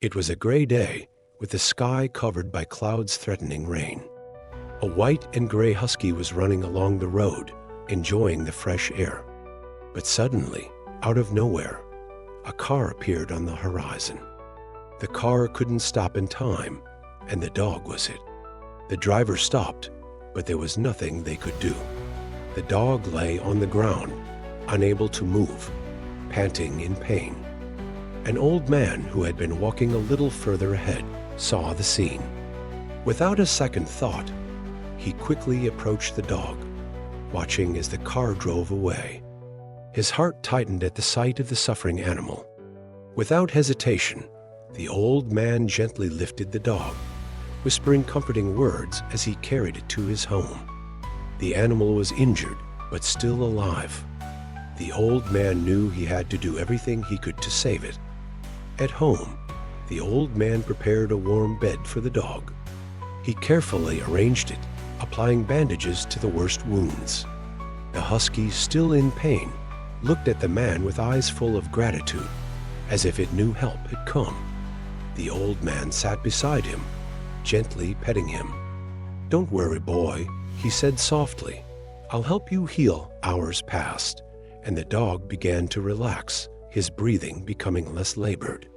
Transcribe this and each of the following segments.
It was a gray day, with the sky covered by clouds threatening rain. A white and gray husky was running along the road, enjoying the fresh air. But suddenly, out of nowhere, a car appeared on the horizon. The car couldn't stop in time, and the dog was it. The driver stopped, but there was nothing they could do. The dog lay on the ground, unable to move, panting in pain. An old man who had been walking a little further ahead saw the scene. Without a second thought, he quickly approached the dog, watching as the car drove away. His heart tightened at the sight of the suffering animal. Without hesitation, the old man gently lifted the dog, whispering comforting words as he carried it to his home. The animal was injured, but still alive. The old man knew he had to do everything he could to save it. At home, the old man prepared a warm bed for the dog. He carefully arranged it, applying bandages to the worst wounds. The husky, still in pain, looked at the man with eyes full of gratitude, as if it knew help had come. The old man sat beside him, gently petting him. "Don't worry, boy," he said softly. "I'll help you heal hours past." And the dog began to relax, his breathing becoming less labored.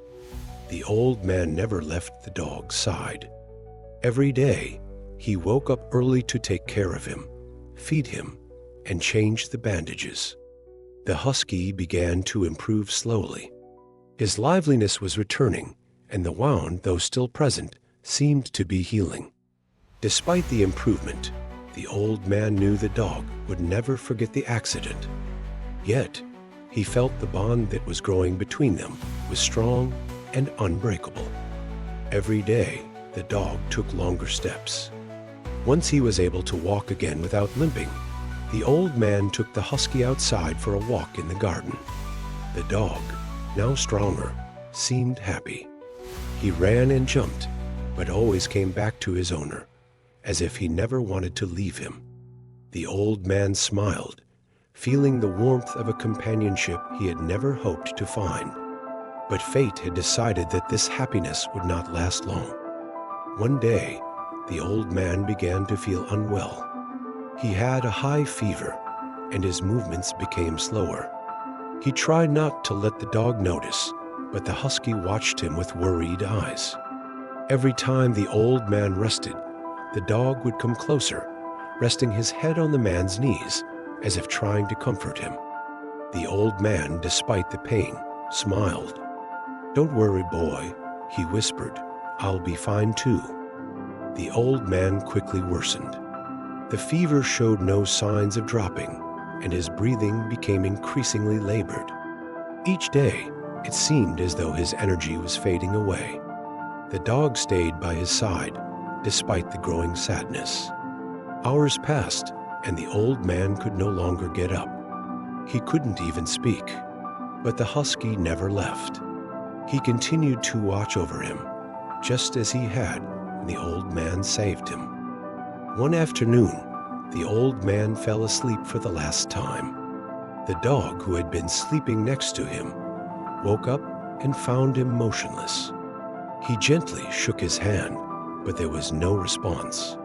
The old man never left the dog's side. Every day, he woke up early to take care of him, feed him, and change the bandages. The husky began to improve slowly. His liveliness was returning, and the wound, though still present, seemed to be healing. Despite the improvement, the old man knew the dog would never forget the accident. Yet, he felt the bond that was growing between them was strong and unbreakable. Every day, the dog took longer steps. Once he was able to walk again without limping, the old man took the husky outside for a walk in the garden. The dog, now stronger, seemed happy. He ran and jumped, but always came back to his owner, as if he never wanted to leave him. The old man smiled, feeling the warmth of a companionship he had never hoped to find. But fate had decided that this happiness would not last long. One day, the old man began to feel unwell. He had a high fever, and his movements became slower. He tried not to let the dog notice, but the husky watched him with worried eyes. Every time the old man rested, the dog would come closer, resting his head on the man's knees, as if trying to comfort him. The old man, despite the pain, smiled. "Don't worry, boy," he whispered. "I'll be fine too." The old man quickly worsened. The fever showed no signs of dropping, and his breathing became increasingly labored. Each day, it seemed as though his energy was fading away. The dog stayed by his side, despite the growing sadness. Hours passed, and the old man could no longer get up. He couldn't even speak, but the husky never left. He continued to watch over him, just as he had when the old man saved him. One afternoon, the old man fell asleep for the last time. The dog, who had been sleeping next to him, woke up and found him motionless. He gently shook his hand, but there was no response.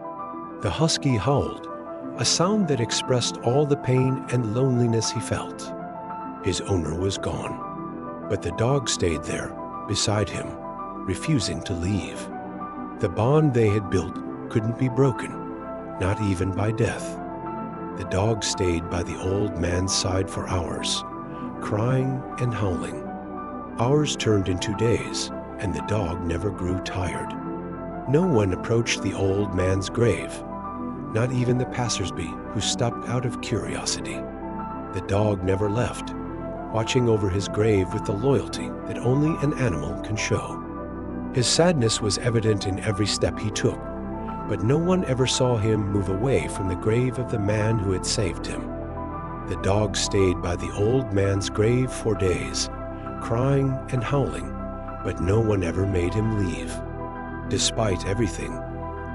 The husky howled, a sound that expressed all the pain and loneliness he felt. His owner was gone, but the dog stayed there, beside him, refusing to leave. The bond they had built couldn't be broken, not even by death. The dog stayed by the old man's side for hours, crying and howling. Hours turned into days, and the dog never grew tired. No one approached the old man's grave, not even the passersby who stopped out of curiosity. The dog never left, watching over his grave with the loyalty that only an animal can show. His sadness was evident in every step he took, but no one ever saw him move away from the grave of the man who had saved him. The dog stayed by the old man's grave for days, crying and howling, but no one ever made him leave. Despite everything,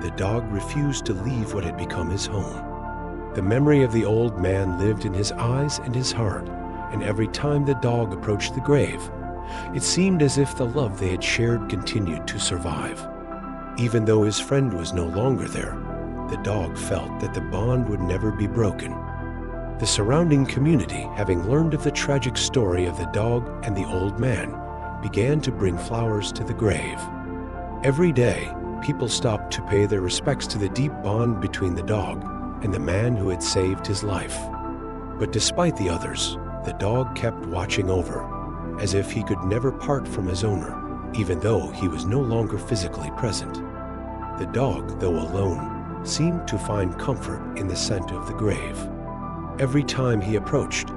the dog refused to leave what had become his home. The memory of the old man lived in his eyes and his heart, and every time the dog approached the grave, It seemed as if the love they had shared continued to survive. Even though his friend was no longer there, the dog felt that the bond would never be broken. The surrounding community, having learned of the tragic story of the dog and the old man, began to bring flowers to the grave. Every day, people stopped to pay their respects to the deep bond between the dog and the man who had saved his life. But despite the others, the dog kept watching over, as if he could never part from his owner, even though he was no longer physically present. The dog, though alone, seemed to find comfort in the scent of the grave. Every time he approached,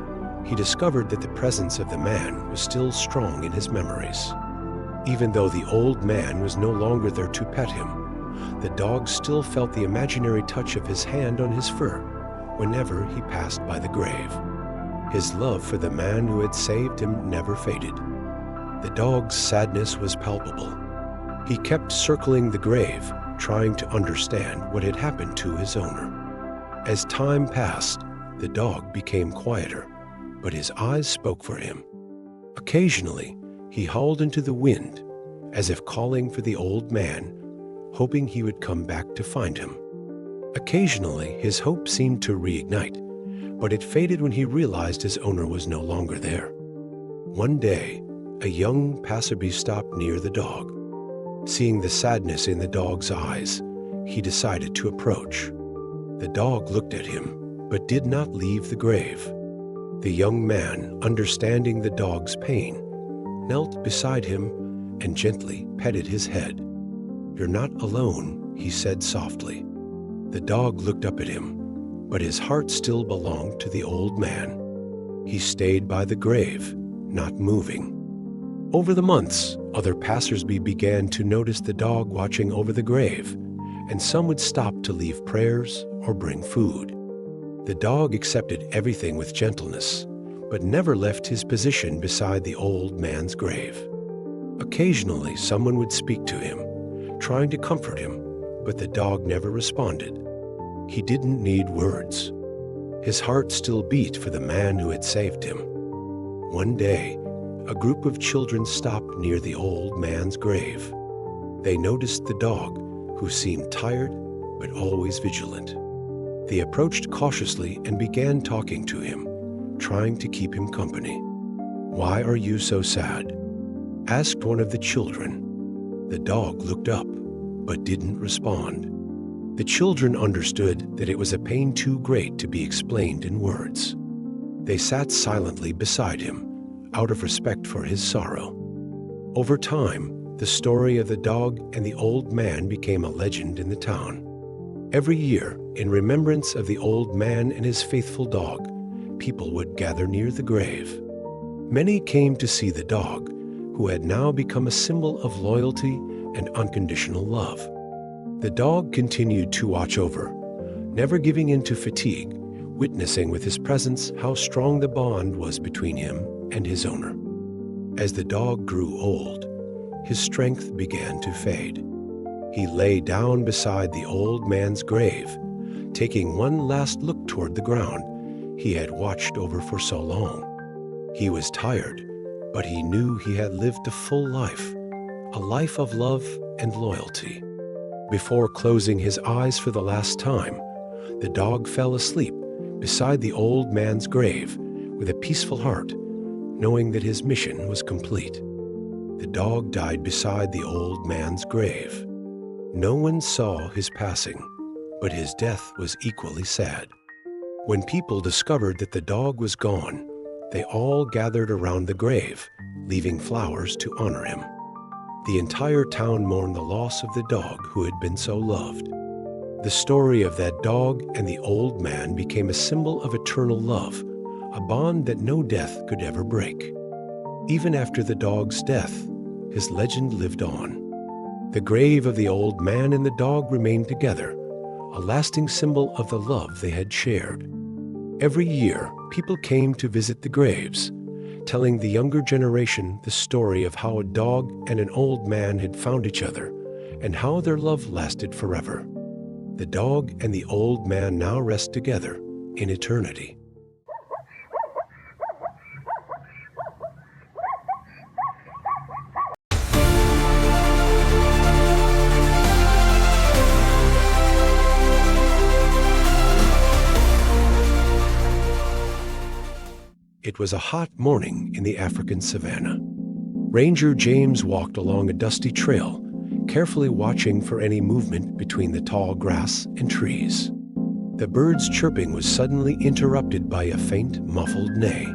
he discovered that the presence of the man was still strong in his memories. Even though the old man was no longer there to pet him, the dog still felt the imaginary touch of his hand on his fur whenever he passed by the grave. His love for the man who had saved him never faded. The dog's sadness was palpable. He kept circling the grave, trying to understand what had happened to his owner. As time passed, the dog became quieter, but his eyes spoke for him. Occasionally, he howled into the wind, as if calling for the old man, hoping he would come back to find him. Occasionally, his hope seemed to reignite, but it faded when he realized his owner was no longer there. One day, a young passerby stopped near the dog. Seeing the sadness in the dog's eyes, he decided to approach. The dog looked at him, but did not leave the grave. The young man, understanding the dog's pain, knelt beside him and gently petted his head. "You're not alone," he said softly. The dog looked up at him, but his heart still belonged to the old man. He stayed by the grave, not moving. Over the months, other passersby began to notice the dog watching over the grave, and some would stop to leave prayers or bring food. The dog accepted everything with gentleness, but never left his position beside the old man's grave. Occasionally, someone would speak to him, trying to comfort him, but the dog never responded. He didn't need words. His heart still beat for the man who had saved him. One day, a group of children stopped near the old man's grave. They noticed the dog, who seemed tired but always vigilant. They approached cautiously and began talking to him, trying to keep him company. "Why are you so sad?" asked one of the children. The dog looked up, but didn't respond. The children understood that it was a pain too great to be explained in words. They sat silently beside him, out of respect for his sorrow. Over time, the story of the dog and the old man became a legend in the town. Every year, in remembrance of the old man and his faithful dog, people would gather near the grave. Many came to see the dog, who had now become a symbol of loyalty and unconditional love. The dog continued to watch over, never giving in to fatigue, witnessing with his presence how strong the bond was between him and his owner. As the dog grew old, his strength began to fade. He lay down beside the old man's grave, taking one last look toward the ground he had watched over for so long. He was tired, but he knew he had lived a full life, a life of love and loyalty. Before closing his eyes for the last time, the dog fell asleep beside the old man's grave with a peaceful heart, knowing that his mission was complete. The dog died beside the old man's grave. No one saw his passing, but his death was equally sad. When people discovered that the dog was gone, they all gathered around the grave, leaving flowers to honor him. The entire town mourned the loss of the dog who had been so loved. The story of that dog and the old man became a symbol of eternal love, a bond that no death could ever break. Even after the dog's death, his legend lived on. The grave of the old man and the dog remained together, a lasting symbol of the love they had shared. Every year, people came to visit the graves, telling the younger generation the story of how a dog and an old man had found each other and how their love lasted forever. The dog and the old man now rest together in eternity. It was a hot morning in the African savanna. Ranger James walked along a dusty trail, carefully watching for any movement between the tall grass and trees. The birds' chirping was suddenly interrupted by a faint, muffled neigh.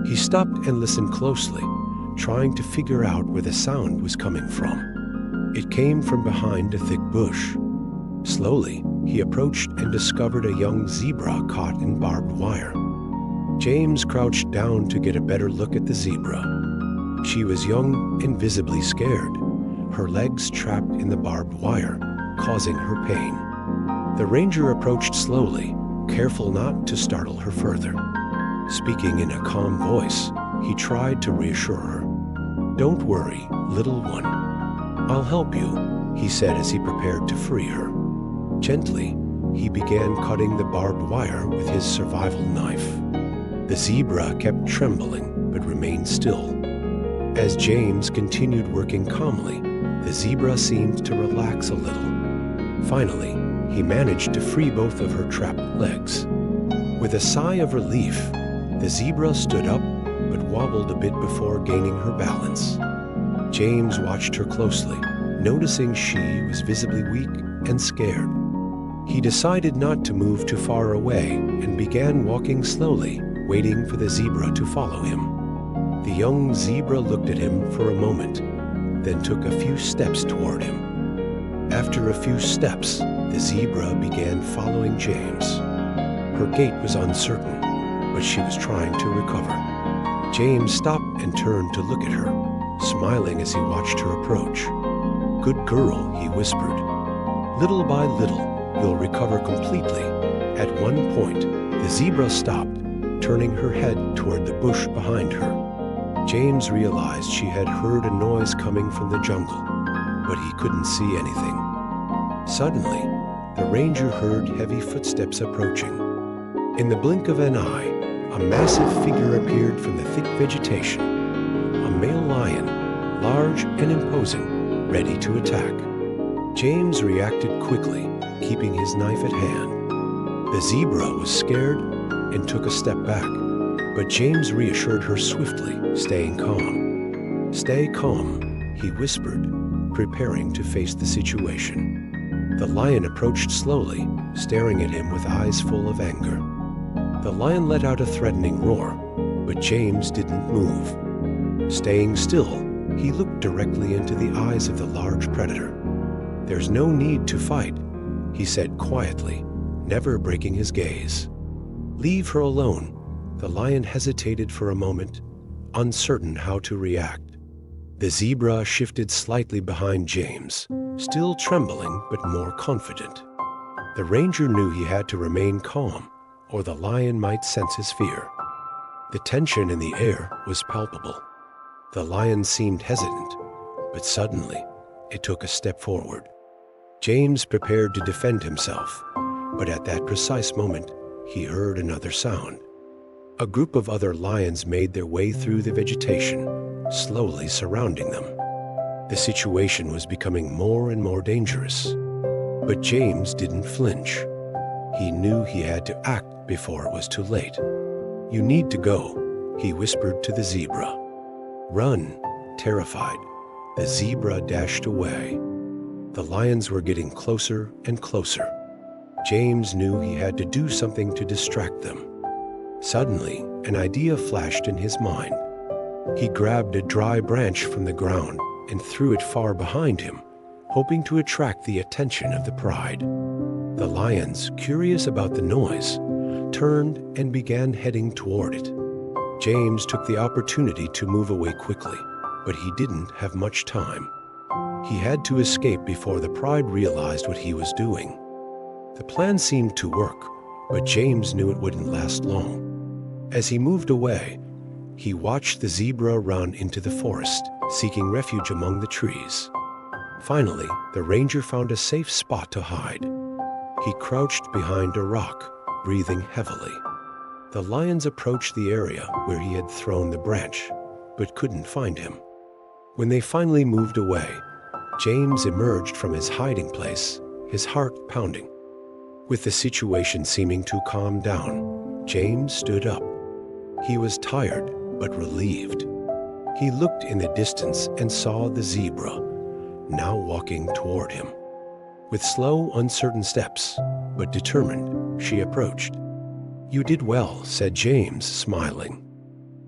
He stopped and listened closely, trying to figure out where the sound was coming from. It came from behind a thick bush. Slowly, he approached and discovered a young zebra caught in barbed wire. James crouched down to get a better look at the zebra. She was young and visibly scared, her legs trapped in the barbed wire, causing her pain. The ranger approached slowly, careful not to startle her further. Speaking in a calm voice, he tried to reassure her. "Don't worry, little one. I'll help you," he said as he prepared to free her. Gently, he began cutting the barbed wire with his survival knife. The zebra kept trembling but remained still. As James continued working calmly, the zebra seemed to relax a little. Finally, he managed to free both of her trapped legs. With a sigh of relief, the zebra stood up but wobbled a bit before gaining her balance. James watched her closely, noticing she was visibly weak and scared. He decided not to move too far away and began walking slowly, waiting for the zebra to follow him. The young zebra looked at him for a moment, then took a few steps toward him. After a few steps, the zebra began following James. Her gait was uncertain, but she was trying to recover. James stopped and turned to look at her, smiling as he watched her approach. "Good girl," he whispered. "Little by little, you'll recover completely." At one point, the zebra stopped, turning her head toward the bush behind her. James realized she had heard a noise coming from the jungle, but he couldn't see anything. Suddenly, the ranger heard heavy footsteps approaching. In the blink of an eye, a massive figure appeared from the thick vegetation. A male lion, large and imposing, ready to attack. James reacted quickly, keeping his knife at hand. The zebra was scared and took a step back, but James reassured her swiftly, staying calm. "Stay calm," he whispered, preparing to face the situation. The lion approached slowly, staring at him with eyes full of anger. The lion let out a threatening roar, but James didn't move. Staying still, he looked directly into the eyes of the large predator. "There's no need to fight," he said quietly, never breaking his gaze. "Leave her alone." The lion hesitated for a moment, uncertain how to react. The zebra shifted slightly behind James, still trembling but more confident. The ranger knew he had to remain calm, or the lion might sense his fear. The tension in the air was palpable. The lion seemed hesitant, but suddenly it took a step forward. James prepared to defend himself, but at that precise moment, he heard another sound. A group of other lions made their way through the vegetation, slowly surrounding them. The situation was becoming more and more dangerous. But James didn't flinch. He knew he had to act before it was too late. "You need to go," he whispered to the zebra. "Run." Terrified, the zebra dashed away. The lions were getting closer and closer. James knew he had to do something to distract them. Suddenly, an idea flashed in his mind. He grabbed a dry branch from the ground and threw it far behind him, hoping to attract the attention of the pride. The lions, curious about the noise, turned and began heading toward it. James took the opportunity to move away quickly, but he didn't have much time. He had to escape before the pride realized what he was doing. The plan seemed to work, but James knew it wouldn't last long. As he moved away, he watched the zebra run into the forest, seeking refuge among the trees. Finally, the ranger found a safe spot to hide. He crouched behind a rock, breathing heavily. The lions approached the area where he had thrown the branch, but couldn't find him. When they finally moved away, James emerged from his hiding place, his heart pounding. With the situation seeming to calm down, James stood up. He was tired but relieved. He looked in the distance and saw the zebra, now walking toward him. With slow, uncertain steps, but determined, she approached. "You did well," said James, smiling.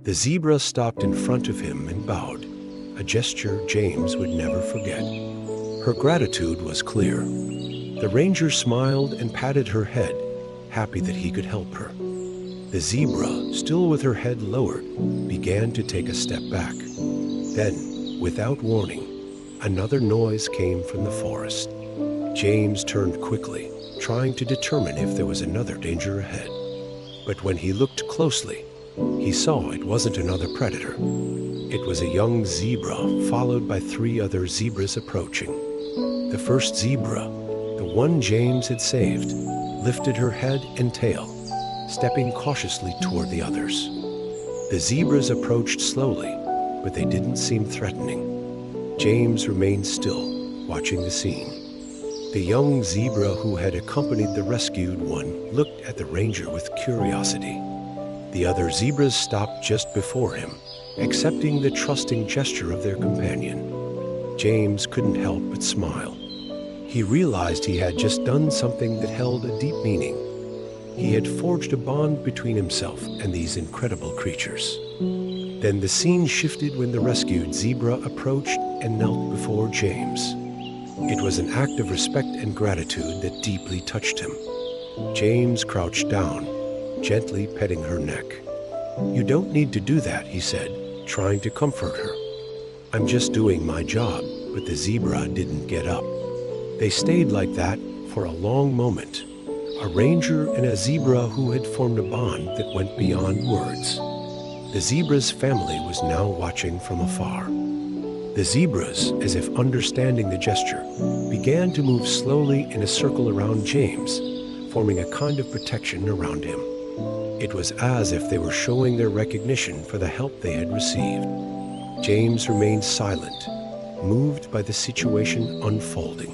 The zebra stopped in front of him and bowed, a gesture James would never forget. Her gratitude was clear. The ranger smiled and patted her head, happy that he could help her. The zebra, still with her head lowered, began to take a step back. Then, without warning, another noise came from the forest. James turned quickly, trying to determine if there was another danger ahead. But when he looked closely, he saw it wasn't another predator. It was a young zebra, followed by 3 other zebras approaching. The first zebra, the one James had saved, lifted her head and tail, stepping cautiously toward the others. The zebras approached slowly, but they didn't seem threatening. James remained still, watching the scene. The young zebra who had accompanied the rescued one looked at the ranger with curiosity. The other zebras stopped just before him, accepting the trusting gesture of their companion. James couldn't help but smile. He realized he had just done something that held a deep meaning. He had forged a bond between himself and these incredible creatures. Then the scene shifted when the rescued zebra approached and knelt before James. It was an act of respect and gratitude that deeply touched him. James crouched down, gently petting her neck. "You don't need to do that," he said, trying to comfort her. "I'm just doing my job," but the zebra didn't get up. They stayed like that for a long moment, a ranger and a zebra who had formed a bond that went beyond words. The zebra's family was now watching from afar. The zebras, as if understanding the gesture, began to move slowly in a circle around James, forming a kind of protection around him. It was as if they were showing their recognition for the help they had received. James remained silent, moved by the situation unfolding.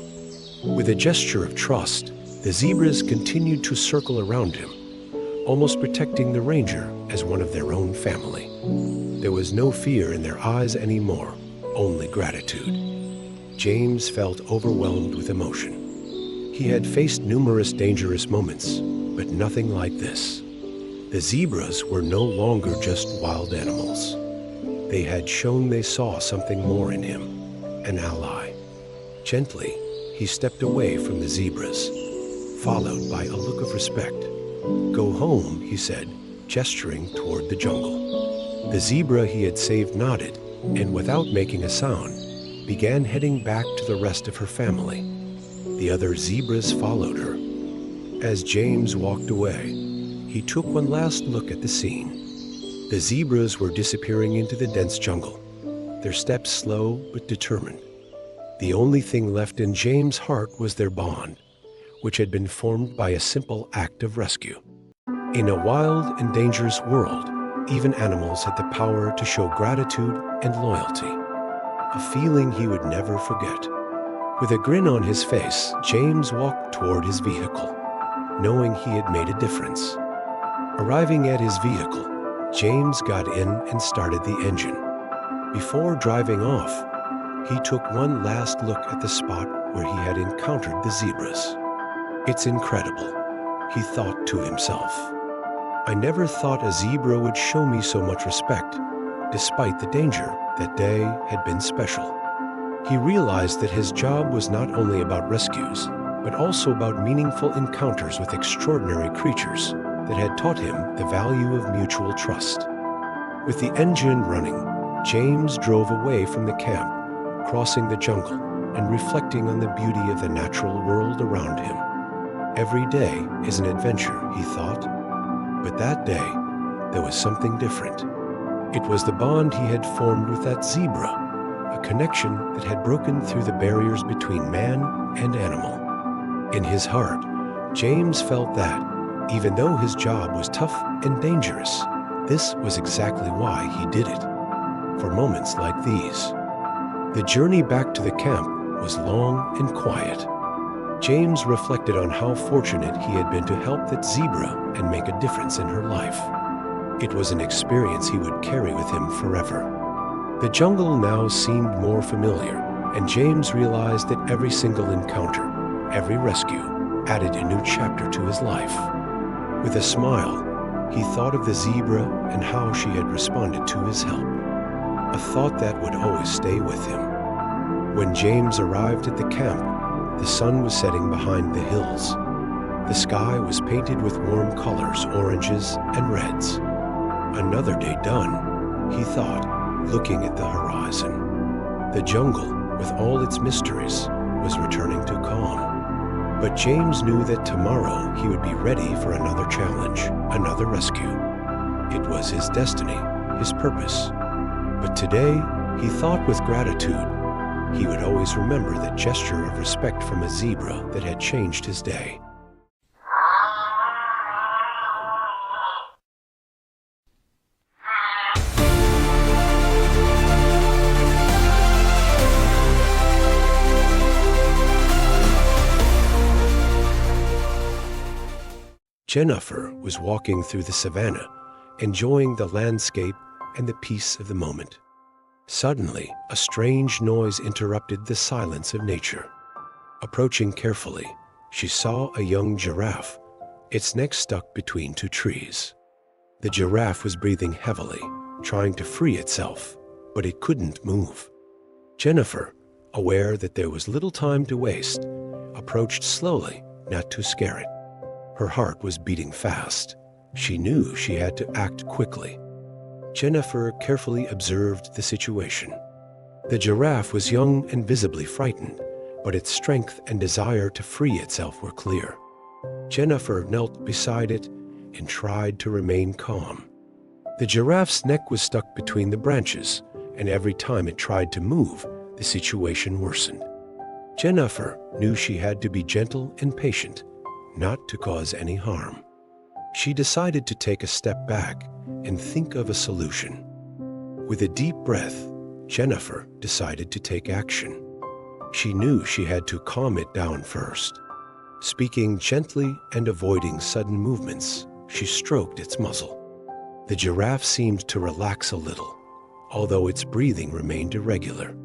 With a gesture of trust, the zebras continued to circle around him, almost protecting the ranger as one of their own family. There was no fear in their eyes anymore, only gratitude. James felt overwhelmed with emotion. He had faced numerous dangerous moments, but nothing like this. The zebras were no longer just wild animals. They had shown they saw something more in him, an ally. Gently, he stepped away from the zebras, followed by a look of respect. "Go home," he said, gesturing toward the jungle. The zebra he had saved nodded, and without making a sound, began heading back to the rest of her family. The other zebras followed her. As James walked away, he took one last look at the scene. The zebras were disappearing into the dense jungle, their steps slow but determined. The only thing left in James' heart was their bond, which had been formed by a simple act of rescue. In a wild and dangerous world, even animals had the power to show gratitude and loyalty, a feeling he would never forget. With a grin on his face, James walked toward his vehicle, knowing he had made a difference. Arriving at his vehicle, James got in and started the engine. Before driving off, he took one last look at the spot where he had encountered the zebras. "It's incredible," he thought to himself. "I never thought a zebra would show me so much respect. Despite the danger, that day had been special." He realized that his job was not only about rescues, but also about meaningful encounters with extraordinary creatures that had taught him the value of mutual trust. With the engine running, James drove away from the camp, crossing the jungle and reflecting on the beauty of the natural world around him. Every day is an adventure, he thought. But that day, there was something different. It was the bond he had formed with that zebra, a connection that had broken through the barriers between man and animal. In his heart, James felt that, even though his job was tough and dangerous, this was exactly why he did it. For moments like these, the journey back to the camp was long and quiet. James reflected on how fortunate he had been to help that zebra and make a difference in her life. It was an experience he would carry with him forever. The jungle now seemed more familiar, and James realized that every single encounter, every rescue, added a new chapter to his life. With a smile, he thought of the zebra and how she had responded to his help, a thought that would always stay with him. When James arrived at the camp, the sun was setting behind the hills. The sky was painted with warm colors, oranges and reds. Another day done, he thought, looking at the horizon. The jungle, with all its mysteries, was returning to calm. But James knew that tomorrow he would be ready for another challenge, another rescue. It was his destiny, his purpose. But today, he thought with gratitude. He would always remember that gesture of respect from a zebra that had changed his day. Jennifer was walking through the savannah, enjoying the landscape and the peace of the moment. Suddenly, a strange noise interrupted the silence of nature. Approaching carefully, she saw a young giraffe, its neck stuck between two trees. The giraffe was breathing heavily, trying to free itself, but it couldn't move. Jennifer, aware that there was little time to waste, approached slowly, not to scare it. Her heart was beating fast. She knew she had to act quickly. Jennifer carefully observed the situation. The giraffe was young and visibly frightened, but its strength and desire to free itself were clear. Jennifer knelt beside it and tried to remain calm. The giraffe's neck was stuck between the branches, and every time it tried to move, the situation worsened. Jennifer knew she had to be gentle and patient, not to cause any harm. She decided to take a step back and think of a solution. With a deep breath, Jennifer decided to take action. She knew she had to calm it down first. Speaking gently and avoiding sudden movements, she stroked its muzzle. The giraffe seemed to relax a little, although its breathing remained irregular.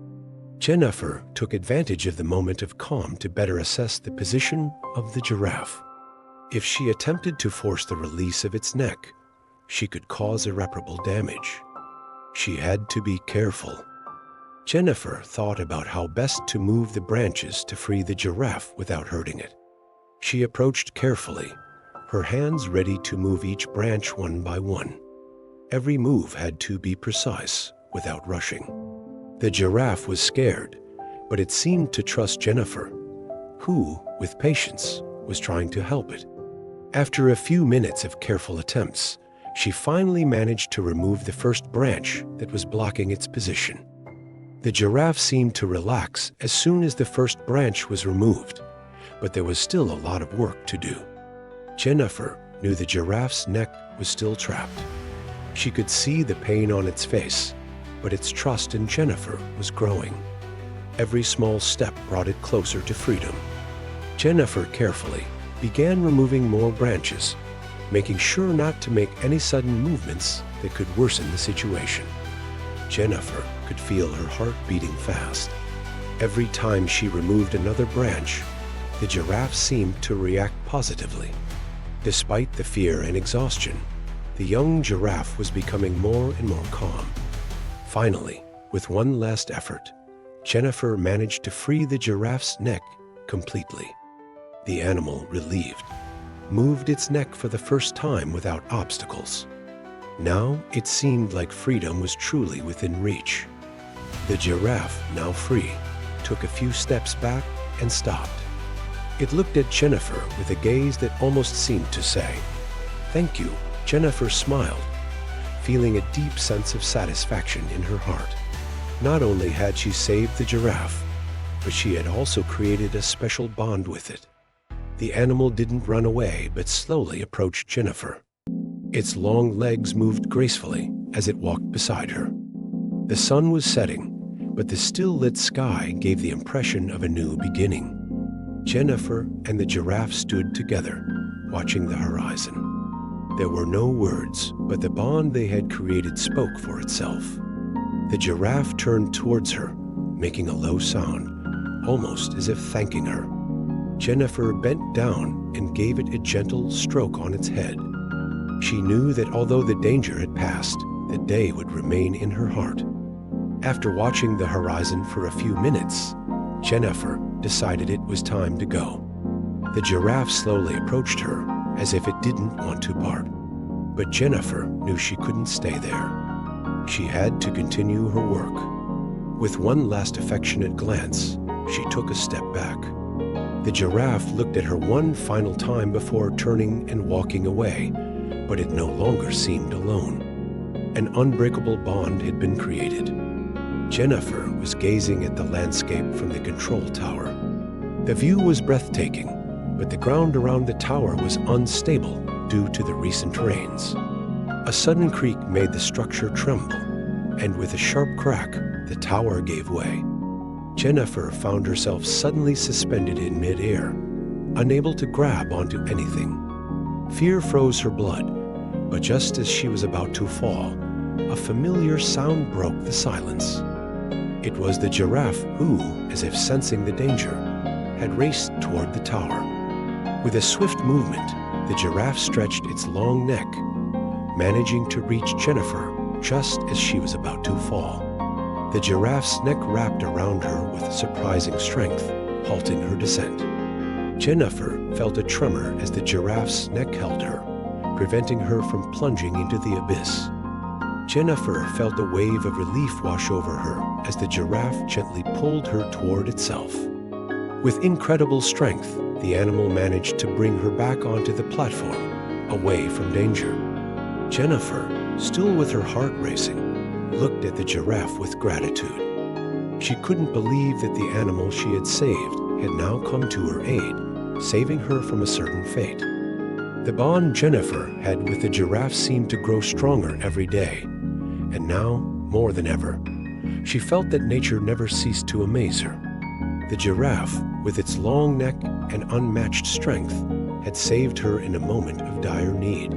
Jennifer took advantage of the moment of calm to better assess the position of the giraffe. If she attempted to force the release of its neck, she could cause irreparable damage. She had to be careful. Jennifer thought about how best to move the branches to free the giraffe without hurting it. She approached carefully, her hands ready to move each branch one by one. Every move had to be precise, without rushing. The giraffe was scared, but it seemed to trust Jennifer, who, with patience, was trying to help it. After a few minutes of careful attempts, she finally managed to remove the first branch that was blocking its position. The giraffe seemed to relax as soon as the first branch was removed, but there was still a lot of work to do. Jennifer knew the giraffe's neck was still trapped. She could see the pain on its face, but its trust in Jennifer was growing. Every small step brought it closer to freedom. Jennifer carefully began removing more branches, making sure not to make any sudden movements that could worsen the situation. Jennifer could feel her heart beating fast. Every time she removed another branch, the giraffe seemed to react positively. Despite the fear and exhaustion, the young giraffe was becoming more and more calm. Finally, with one last effort, Jennifer managed to free the giraffe's neck completely. The animal, relieved, moved its neck for the first time without obstacles. Now it seemed like freedom was truly within reach. The giraffe, now free, took a few steps back and stopped. It looked at Jennifer with a gaze that almost seemed to say, "Thank you." Jennifer smiled, feeling a deep sense of satisfaction in her heart. Not only had she saved the giraffe, but she had also created a special bond with it. The animal didn't run away, but slowly approached Jennifer. Its long legs moved gracefully as it walked beside her. The sun was setting, but the still-lit sky gave the impression of a new beginning. Jennifer and the giraffe stood together, watching the horizon. There were no words, but the bond they had created spoke for itself. The giraffe turned towards her, making a low sound, almost as if thanking her. Jennifer bent down and gave it a gentle stroke on its head. She knew that although the danger had passed, the day would remain in her heart. After watching the horizon for a few minutes, Jennifer decided it was time to go. The giraffe slowly approached her, as if it didn't want to part. But Jennifer knew she couldn't stay there. She had to continue her work. With one last affectionate glance, she took a step back. The giraffe looked at her one final time before turning and walking away, but it no longer seemed alone. An unbreakable bond had been created. Jennifer was gazing at the landscape from the control tower. The view was breathtaking, but the ground around the tower was unstable due to the recent rains. A sudden creak made the structure tremble, and with a sharp crack, the tower gave way. Jennifer found herself suddenly suspended in mid-air, unable to grab onto anything. Fear froze her blood, but just as she was about to fall, a familiar sound broke the silence. It was the giraffe who, as if sensing the danger, had raced toward the tower. With a swift movement, the giraffe stretched its long neck, managing to reach Jennifer just as she was about to fall. The giraffe's neck wrapped around her with surprising strength, halting her descent. Jennifer felt a tremor as the giraffe's neck held her, preventing her from plunging into the abyss. Jennifer felt a wave of relief wash over her as the giraffe gently pulled her toward itself. With incredible strength, the animal managed to bring her back onto the platform, away from danger. Jennifer, still with her heart racing, looked at the giraffe with gratitude. She couldn't believe that the animal she had saved had now come to her aid, saving her from a certain fate. The bond Jennifer had with the giraffe seemed to grow stronger every day, and now, more than ever, she felt that nature never ceased to amaze her. The giraffe, with its long neck and unmatched strength, had saved her in a moment of dire need.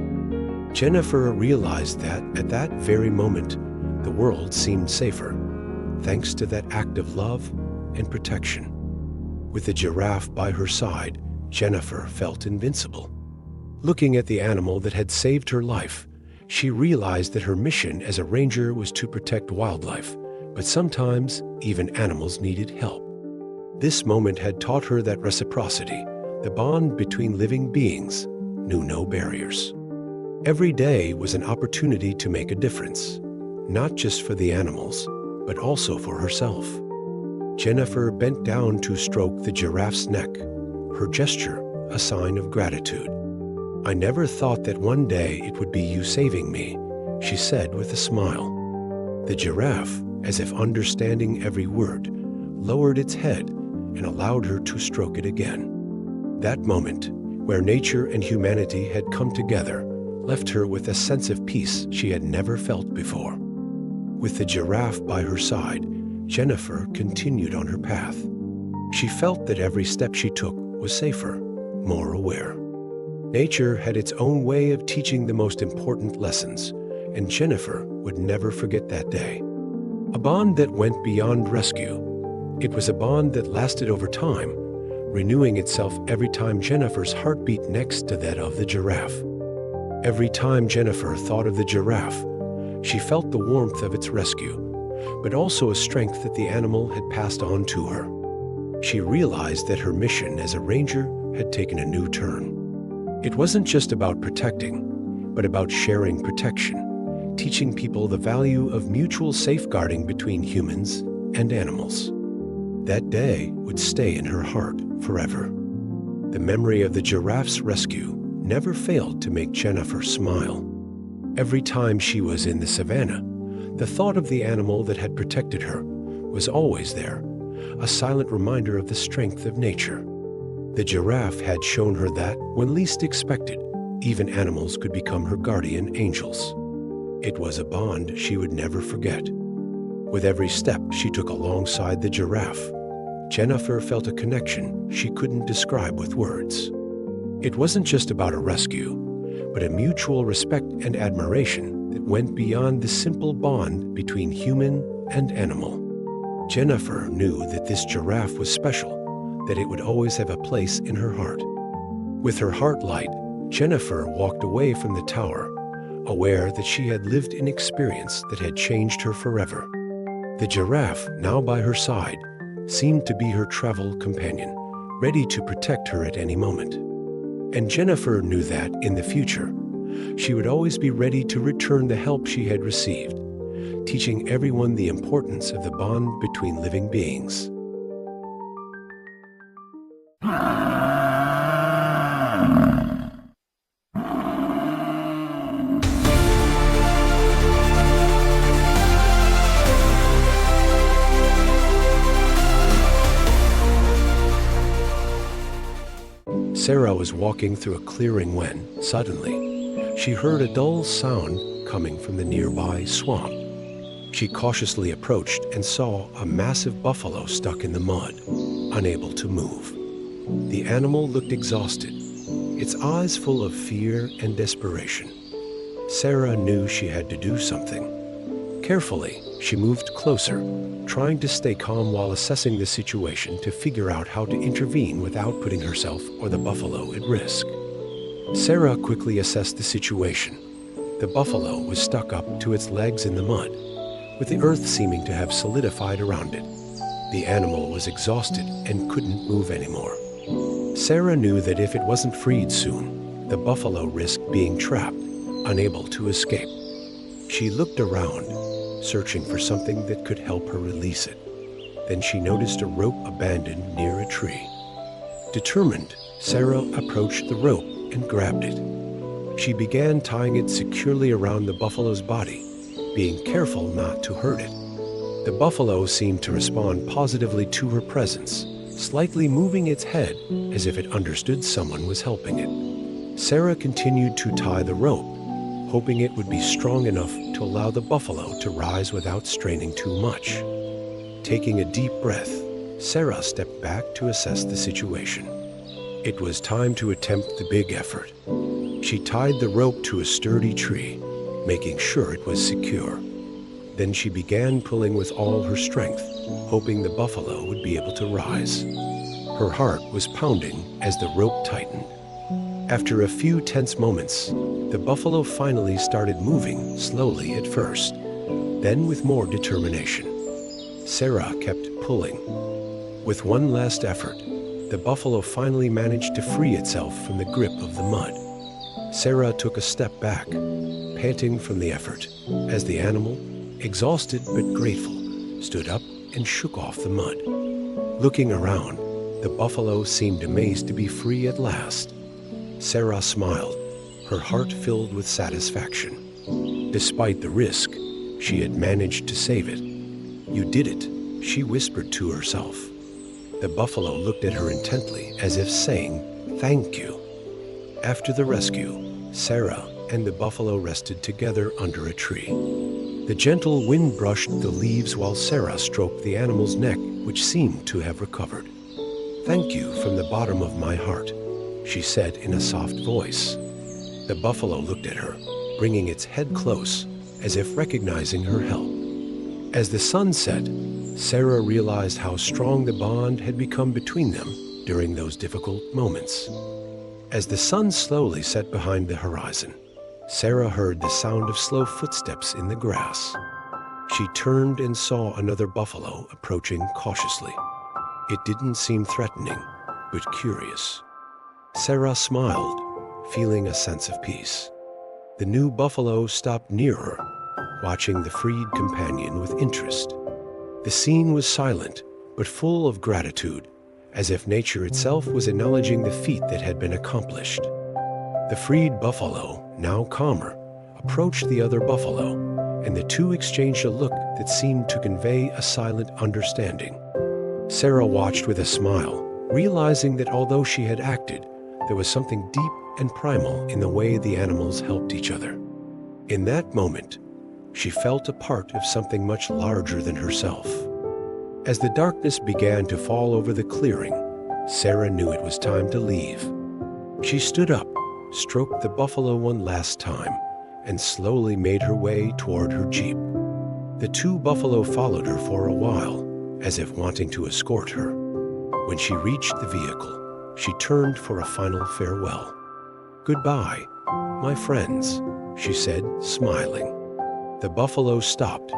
Jennifer realized that, at that very moment, the world seemed safer, thanks to that act of love and protection. With the giraffe by her side, Jennifer felt invincible. Looking at the animal that had saved her life, she realized that her mission as a ranger was to protect wildlife, but sometimes even animals needed help. This moment had taught her that reciprocity, the bond between living beings, knew no barriers. Every day was an opportunity to make a difference, not just for the animals, but also for herself. Jennifer bent down to stroke the giraffe's neck, her gesture a sign of gratitude. "I never thought that one day it would be you saving me," she said with a smile. The giraffe, as if understanding every word, lowered its head and allowed her to stroke it again. That moment, where nature and humanity had come together, left her with a sense of peace she had never felt before. With the giraffe by her side, Jennifer continued on her path. She felt that every step she took was safer, more aware. Nature had its own way of teaching the most important lessons, and Jennifer would never forget that day. A bond that went beyond rescue. It was a bond that lasted over time, renewing itself every time Jennifer's heart beat next to that of the giraffe. Every time Jennifer thought of the giraffe, she felt the warmth of its rescue, but also a strength that the animal had passed on to her. She realized that her mission as a ranger had taken a new turn. It wasn't just about protecting, but about sharing protection, teaching people the value of mutual safeguarding between humans and animals. That day would stay in her heart forever. The memory of the giraffe's rescue never failed to make Jennifer smile. Every time she was in the savannah, the thought of the animal that had protected her was always there, a silent reminder of the strength of nature. The giraffe had shown her that, when least expected, even animals could become her guardian angels. It was a bond she would never forget. With every step she took alongside the giraffe, Jennifer felt a connection she couldn't describe with words. It wasn't just about a rescue, but a mutual respect and admiration that went beyond the simple bond between human and animal. Jennifer knew that this giraffe was special, that it would always have a place in her heart. With her heart light, Jennifer walked away from the tower, aware that she had lived an experience that had changed her forever. The giraffe, now by her side, seemed to be her travel companion, ready to protect her at any moment. And Jennifer knew that, in the future, she would always be ready to return the help she had received, teaching everyone the importance of the bond between living beings. Sarah was walking through a clearing when, suddenly, she heard a dull sound coming from the nearby swamp. She cautiously approached and saw a massive buffalo stuck in the mud, unable to move. The animal looked exhausted, its eyes full of fear and desperation. Sarah knew she had to do something. Carefully, she moved closer, trying to stay calm while assessing the situation to figure out how to intervene without putting herself or the buffalo at risk. Sarah quickly assessed the situation. The buffalo was stuck up to its legs in the mud, with the earth seeming to have solidified around it. The animal was exhausted and couldn't move anymore. Sarah knew that if it wasn't freed soon, the buffalo risked being trapped, unable to escape. She looked around, searching for something that could help her release it. Then she noticed a rope abandoned near a tree. Determined, Sarah approached the rope and grabbed it. She began tying it securely around the buffalo's body, being careful not to hurt it. The buffalo seemed to respond positively to her presence, slightly moving its head as if it understood someone was helping it. Sarah continued to tie the rope, hoping it would be strong enough to allow the buffalo to rise without straining too much. Taking a deep breath, Sarah stepped back to assess the situation. It was time to attempt the big effort. She tied the rope to a sturdy tree, making sure it was secure. Then she began pulling with all her strength, hoping the buffalo would be able to rise. Her heart was pounding as the rope tightened. After a few tense moments, the buffalo finally started moving, slowly at first, then with more determination. Sarah kept pulling. With one last effort, the buffalo finally managed to free itself from the grip of the mud. Sarah took a step back, panting from the effort, as the animal, exhausted but grateful, stood up and shook off the mud. Looking around, the buffalo seemed amazed to be free at last. Sarah smiled, her heart filled with satisfaction. Despite the risk, she had managed to save it. "You did it," she whispered to herself. The buffalo looked at her intently, as if saying, "Thank you." After the rescue, Sarah and the buffalo rested together under a tree. The gentle wind brushed the leaves while Sarah stroked the animal's neck, which seemed to have recovered. "Thank you from the bottom of my heart," she said in a soft voice. The buffalo looked at her, bringing its head close, as if recognizing her help. As the sun set, Sarah realized how strong the bond had become between them during those difficult moments. As the sun slowly set behind the horizon, Sarah heard the sound of slow footsteps in the grass. She turned and saw another buffalo approaching cautiously. It didn't seem threatening, but curious. Sarah smiled, feeling a sense of peace. The new buffalo stopped near her, watching the freed companion with interest. The scene was silent, but full of gratitude, as if nature itself was acknowledging the feat that had been accomplished. The freed buffalo, now calmer, approached the other buffalo, and the two exchanged a look that seemed to convey a silent understanding. Sarah watched with a smile, realizing that although she had acted, there was something deep and primal in the way the animals helped each other. In that moment, she felt a part of something much larger than herself. As the darkness began to fall over the clearing, Sarah knew it was time to leave. She stood up, stroked the buffalo one last time and slowly made her way toward her jeep. The two buffalo followed her for a while, as if wanting to escort her. When she reached the vehicle, she turned for a final farewell. "Goodbye, my friends," she said, smiling. The buffalo stopped,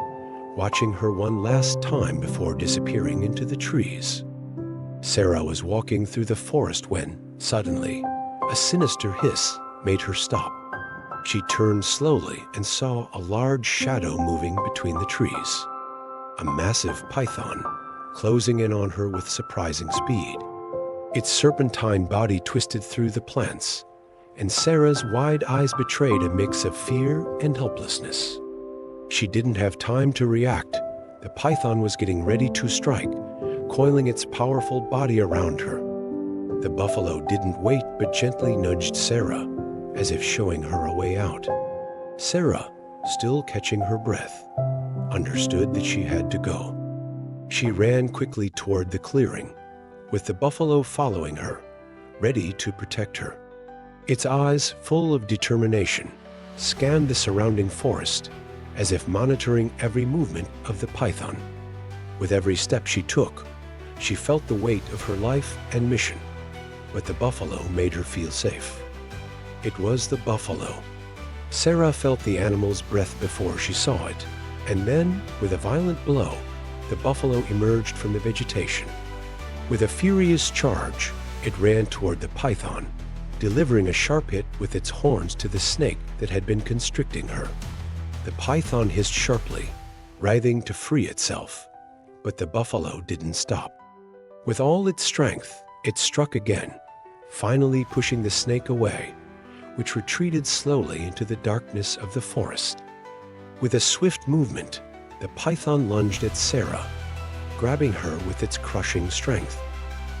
watching her one last time before disappearing into the trees. Sarah was walking through the forest when, suddenly, a sinister hiss made her stop. She turned slowly and saw a large shadow moving between the trees. A massive python, closing in on her with surprising speed. Its serpentine body twisted through the plants, and Sarah's wide eyes betrayed a mix of fear and helplessness. She didn't have time to react. The python was getting ready to strike, coiling its powerful body around her. The buffalo didn't wait but gently nudged Sarah, as if showing her a way out. Sarah, still catching her breath, understood that she had to go. She ran quickly toward the clearing, with the buffalo following her, ready to protect her. Its eyes, full of determination, scanned the surrounding forest, as if monitoring every movement of the python. With every step she took, she felt the weight of her life and mission, but the buffalo made her feel safe. It was the buffalo. Sarah felt the animal's breath before she saw it, and then, with a violent blow, the buffalo emerged from the vegetation. With a furious charge, it ran toward the python, delivering a sharp hit with its horns to the snake that had been constricting her. The python hissed sharply, writhing to free itself, but the buffalo didn't stop. With all its strength, it struck again, finally pushing the snake away, which retreated slowly into the darkness of the forest. With a swift movement, the python lunged at Sarah, grabbing her with its crushing strength.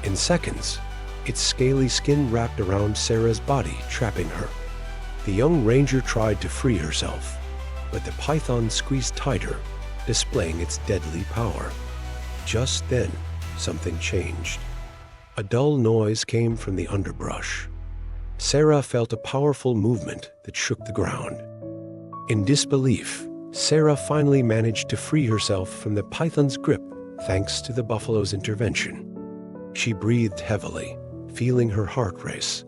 In seconds, its scaly skin wrapped around Sarah's body, trapping her. The young ranger tried to free herself, but the python squeezed tighter, displaying its deadly power. Just then, something changed. A dull noise came from the underbrush. Sarah felt a powerful movement that shook the ground. In disbelief, Sarah finally managed to free herself from the python's grip thanks to the buffalo's intervention. She breathed heavily, feeling her heart race,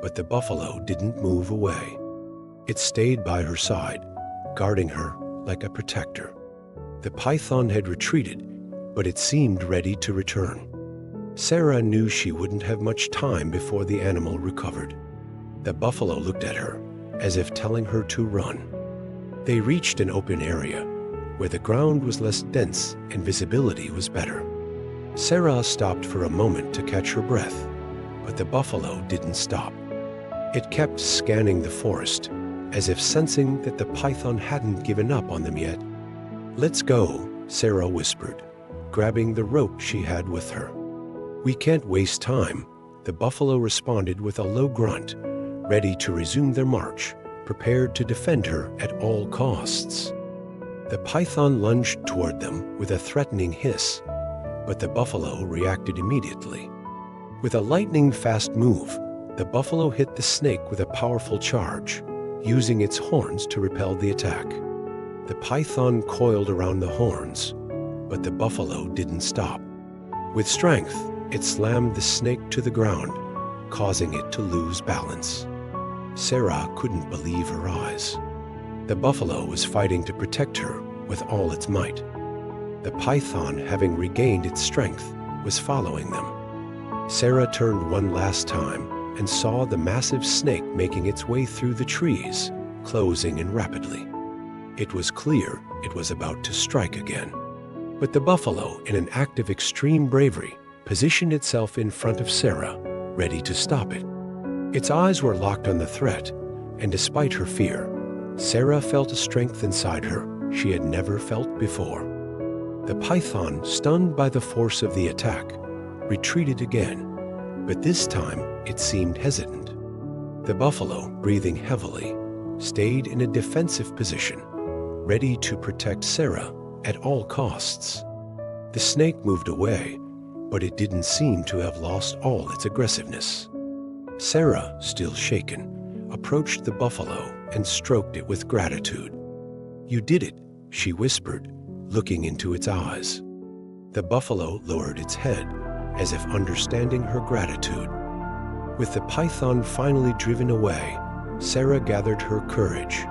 but the buffalo didn't move away. It stayed by her side, guarding her like a protector. The python had retreated, but it seemed ready to return. Sarah knew she wouldn't have much time before the animal recovered. The buffalo looked at her, as if telling her to run. They reached an open area, where the ground was less dense and visibility was better. Sarah stopped for a moment to catch her breath, but the buffalo didn't stop. It kept scanning the forest, as if sensing that the python hadn't given up on them yet. "Let's go," Sarah whispered, grabbing the rope she had with her. "We can't waste time," the buffalo responded with a low grunt, ready to resume their march, prepared to defend her at all costs. The python lunged toward them with a threatening hiss, but the buffalo reacted immediately. With a lightning-fast move, the buffalo hit the snake with a powerful charge, using its horns to repel the attack. The python coiled around the horns, but the buffalo didn't stop. With strength, it slammed the snake to the ground, causing it to lose balance. Sarah couldn't believe her eyes. The buffalo was fighting to protect her with all its might. The python, having regained its strength, was following them. Sarah turned one last time and saw the massive snake making its way through the trees, closing in rapidly. It was clear it was about to strike again. But the buffalo, in an act of extreme bravery, positioned itself in front of Sarah, ready to stop it. Its eyes were locked on the threat, and despite her fear, Sarah felt a strength inside her she had never felt before. The python, stunned by the force of the attack, retreated again, but this time it seemed hesitant. The buffalo, breathing heavily, stayed in a defensive position, ready to protect Sarah at all costs. The snake moved away, but it didn't seem to have lost all its aggressiveness. Sarah, still shaken, approached the buffalo and stroked it with gratitude. "You did it," she whispered, looking into its eyes. The buffalo lowered its head, as if understanding her gratitude. With the python finally driven away, Sarah gathered her courage.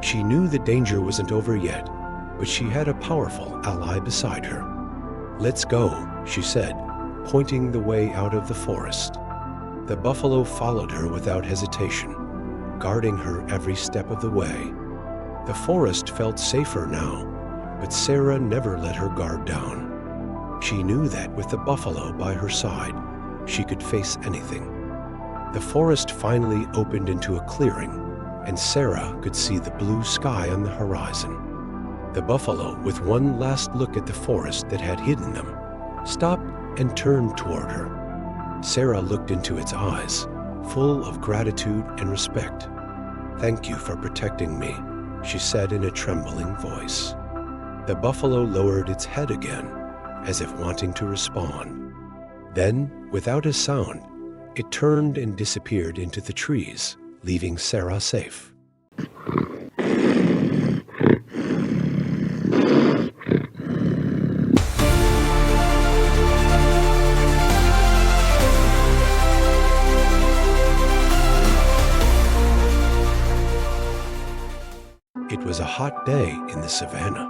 She knew the danger wasn't over yet, but she had a powerful ally beside her. "Let's go," she said, pointing the way out of the forest. The buffalo followed her without hesitation, guarding her every step of the way. The forest felt safer now, but Sarah never let her guard down. She knew that with the buffalo by her side, she could face anything. The forest finally opened into a clearing, and Sarah could see the blue sky on the horizon. The buffalo, with one last look at the forest that had hidden them, stopped and turned toward her. Sarah looked into its eyes, full of gratitude and respect. "Thank you for protecting me," she said in a trembling voice. The buffalo lowered its head again, as if wanting to respond. Then, without a sound, it turned and disappeared into the trees, leaving Sarah safe. It was a hot day in the savannah.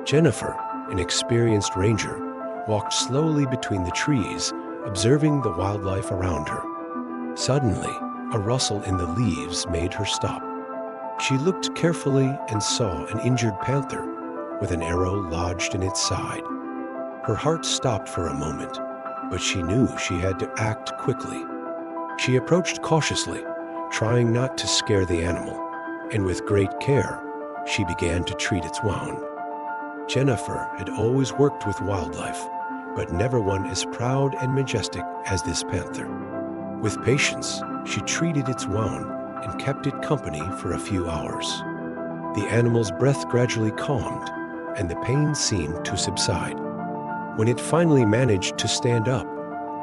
Jennifer, an experienced ranger, walked slowly between the trees, observing the wildlife around her. Suddenly, a rustle in the leaves made her stop. She looked carefully and saw an injured panther with an arrow lodged in its side. Her heart stopped for a moment, but she knew she had to act quickly. She approached cautiously, trying not to scare the animal, and with great care, she began to treat its wound. Jennifer had always worked with wildlife, but never one as proud and majestic as this panther. With patience, she treated its wound and kept it company for a few hours. The animal's breath gradually calmed, and the pain seemed to subside. When it finally managed to stand up,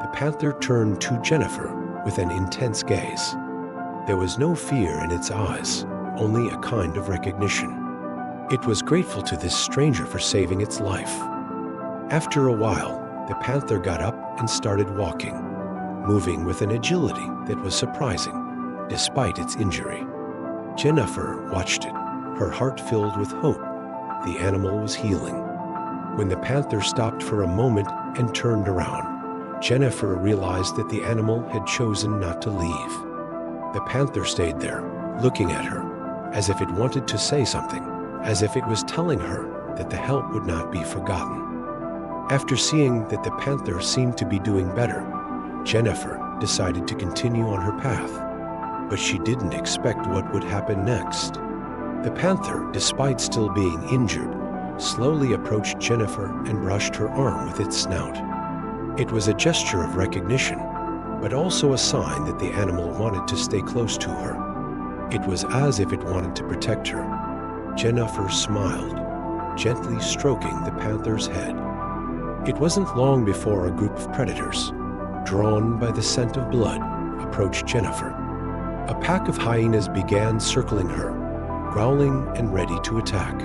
the panther turned to Jennifer with an intense gaze. There was no fear in its eyes, only a kind of recognition. It was grateful to this stranger for saving its life. After a while, the panther got up and started walking, moving with an agility that was surprising, despite its injury. Jennifer watched it, her heart filled with hope. The animal was healing. When the panther stopped for a moment and turned around, Jennifer realized that the animal had chosen not to leave. The panther stayed there, looking at her, as if it wanted to say something, as if it was telling her that the help would not be forgotten. After seeing that the panther seemed to be doing better, Jennifer decided to continue on her path. But she didn't expect what would happen next. The panther, despite still being injured, slowly approached Jennifer and brushed her arm with its snout. It was a gesture of recognition, but also a sign that the animal wanted to stay close to her. It was as if it wanted to protect her. Jennifer smiled, gently stroking the panther's head. It wasn't long before a group of predators, drawn by the scent of blood, approached Jennifer. A pack of hyenas began circling her, growling and ready to attack.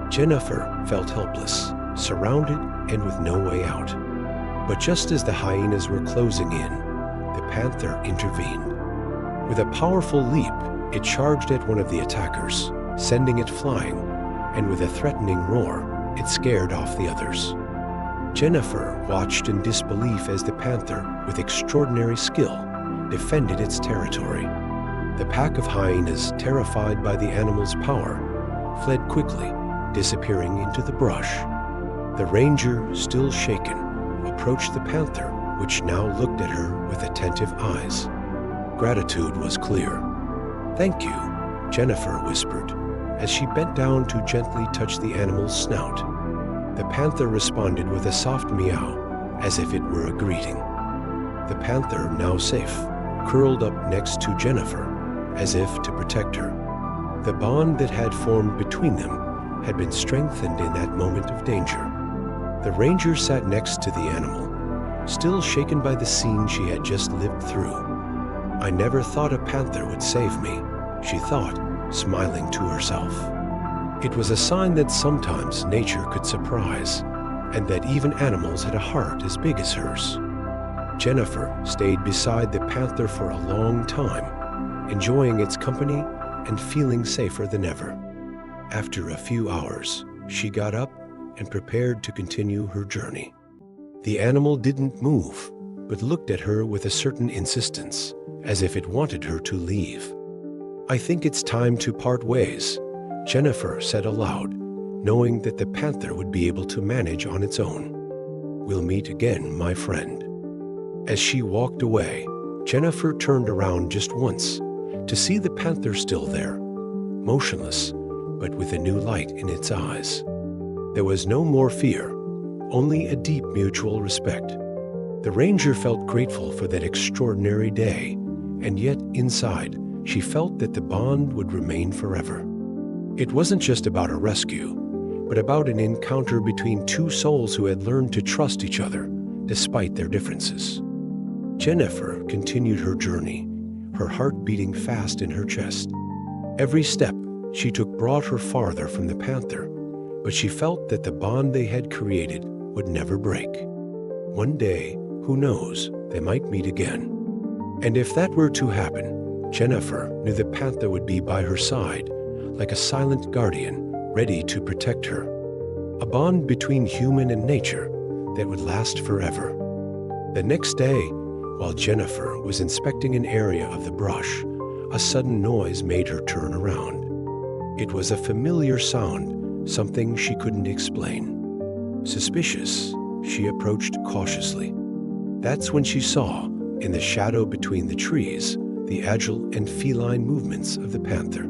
Jennifer felt helpless, surrounded and with no way out. But just as the hyenas were closing in, the panther intervened. With a powerful leap, it charged at one of the attackers, sending it flying, and with a threatening roar, it scared off the others. Jennifer watched in disbelief as the panther, with extraordinary skill, defended its territory. The pack of hyenas, terrified by the animal's power, fled quickly, disappearing into the brush. The ranger, still shaken, approached the panther, which now looked at her with attentive eyes. Gratitude was clear. "Thank you," Jennifer whispered, as she bent down to gently touch the animal's snout. The panther responded with a soft meow, as if it were a greeting. The panther, now safe, curled up next to Jennifer, as if to protect her. The bond that had formed between them had been strengthened in that moment of danger. The ranger sat next to the animal, still shaken by the scene she had just lived through. "I never thought a panther would save me," she thought, smiling to herself. It was a sign that sometimes nature could surprise, and that even animals had a heart as big as hers. Jennifer stayed beside the panther for a long time, enjoying its company and feeling safer than ever. After a few hours, she got up and prepared to continue her journey. The animal didn't move, but looked at her with a certain insistence, as if it wanted her to leave. "I think it's time to part ways," Jennifer said aloud, knowing that the panther would be able to manage on its own. "We'll meet again, my friend." As she walked away, Jennifer turned around just once to see the panther still there, motionless, but with a new light in its eyes. There was no more fear, only a deep mutual respect. The ranger felt grateful for that extraordinary day, and yet inside, she felt that the bond would remain forever. It wasn't just about a rescue, but about an encounter between two souls who had learned to trust each other despite their differences. Jennifer continued her journey, her heart beating fast in her chest. Every step she took brought her farther from the panther, but she felt that the bond they had created would never break. One day, who knows, they might meet again. And if that were to happen, Jennifer knew the panther would be by her side, like a silent guardian, ready to protect her. A bond between human and nature that would last forever. The next day, while Jennifer was inspecting an area of the brush, a sudden noise made her turn around. It was a familiar sound, something she couldn't explain. Suspicious, she approached cautiously. That's when she saw, in the shadow between the trees, the agile and feline movements of the panther.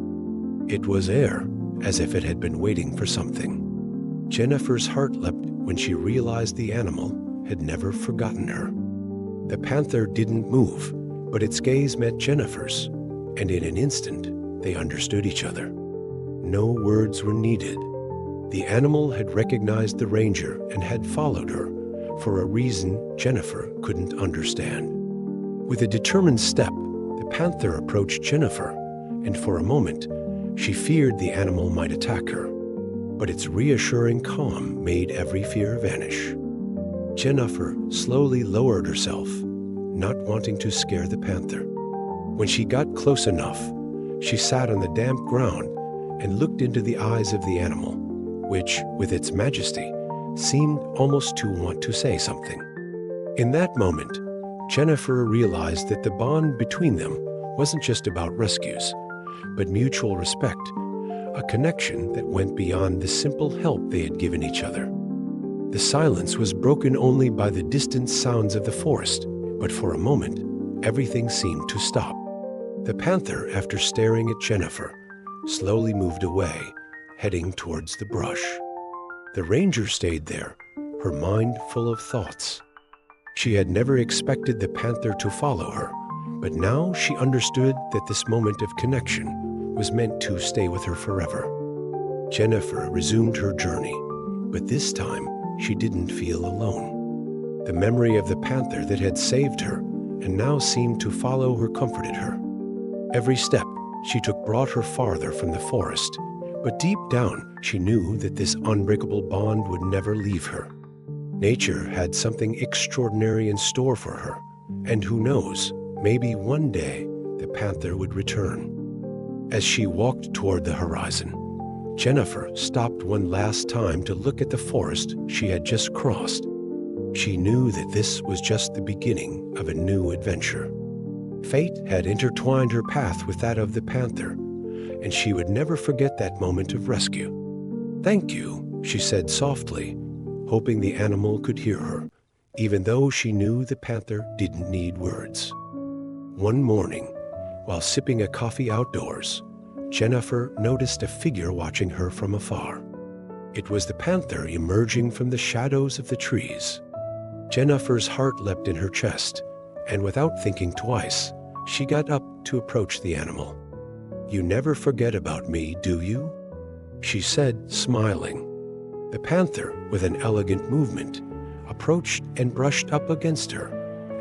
It was air, as if it had been waiting for something. Jennifer's heart leapt when she realized the animal had never forgotten her. The panther didn't move, but its gaze met Jennifer's, and in an instant, they understood each other. No words were needed. The animal had recognized the ranger and had followed her for a reason Jennifer couldn't understand. With a determined step, the panther approached Jennifer, and for a moment, she feared the animal might attack her. But its reassuring calm made every fear vanish. Jennifer slowly lowered herself, not wanting to scare the panther. When she got close enough, she sat on the damp ground and looked into the eyes of the animal, which, with its majesty, seemed almost to want to say something. In that moment, Jennifer realized that the bond between them wasn't just about rescues, but mutual respect, a connection that went beyond the simple help they had given each other. The silence was broken only by the distant sounds of the forest, but for a moment, everything seemed to stop. The panther, after staring at Jennifer, slowly moved away, heading towards the brush. The ranger stayed there, her mind full of thoughts. She had never expected the panther to follow her, but now she understood that this moment of connection was meant to stay with her forever. Jennifer resumed her journey, but this time she didn't feel alone. The memory of the panther that had saved her and now seemed to follow her comforted her. Every step she took brought her farther from the forest, but deep down she knew that this unbreakable bond would never leave her. Nature had something extraordinary in store for her, and who knows, maybe one day the panther would return. As she walked toward the horizon, Jennifer stopped one last time to look at the forest she had just crossed. She knew that this was just the beginning of a new adventure. Fate had intertwined her path with that of the panther, and she would never forget that moment of rescue. "Thank you," she said softly, hoping the animal could hear her, even though she knew the panther didn't need words. One morning, while sipping a coffee outdoors, Jennifer noticed a figure watching her from afar. It was the panther emerging from the shadows of the trees. Jennifer's heart leapt in her chest, and without thinking twice, she got up to approach the animal. "You never forget about me, do you?" she said, smiling. The panther, with an elegant movement, approached and brushed up against her,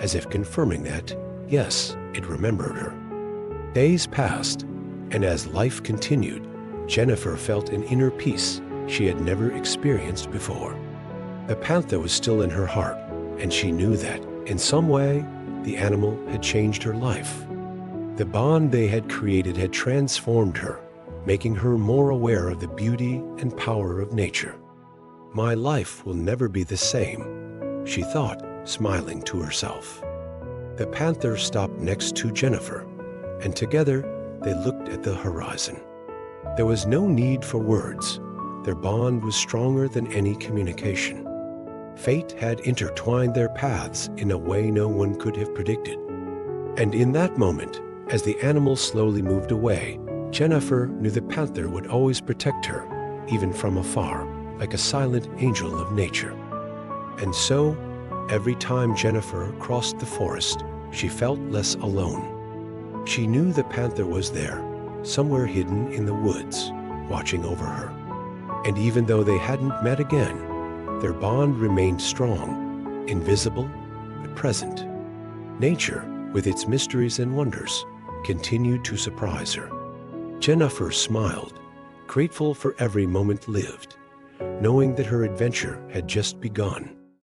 as if confirming that, yes, it remembered her. Days passed, and as life continued, Jennifer felt an inner peace she had never experienced before. The panther was still in her heart, and she knew that, in some way, the animal had changed her life. The bond they had created had transformed her, making her more aware of the beauty and power of nature. "My life will never be the same," she thought, smiling to herself. The panther stopped next to Jennifer, and together they looked at the horizon. There was no need for words. Their bond was stronger than any communication. Fate had intertwined their paths in a way no one could have predicted. And in that moment, as the animal slowly moved away, Jennifer knew the panther would always protect her, even from afar, like a silent angel of nature. And so, every time Jennifer crossed the forest, she felt less alone. She knew the panther was there, somewhere hidden in the woods, watching over her. And even though they hadn't met again, their bond remained strong, invisible, but present. Nature, with its mysteries and wonders, continued to surprise her. Jennifer smiled, grateful for every moment lived, knowing that her adventure had just begun.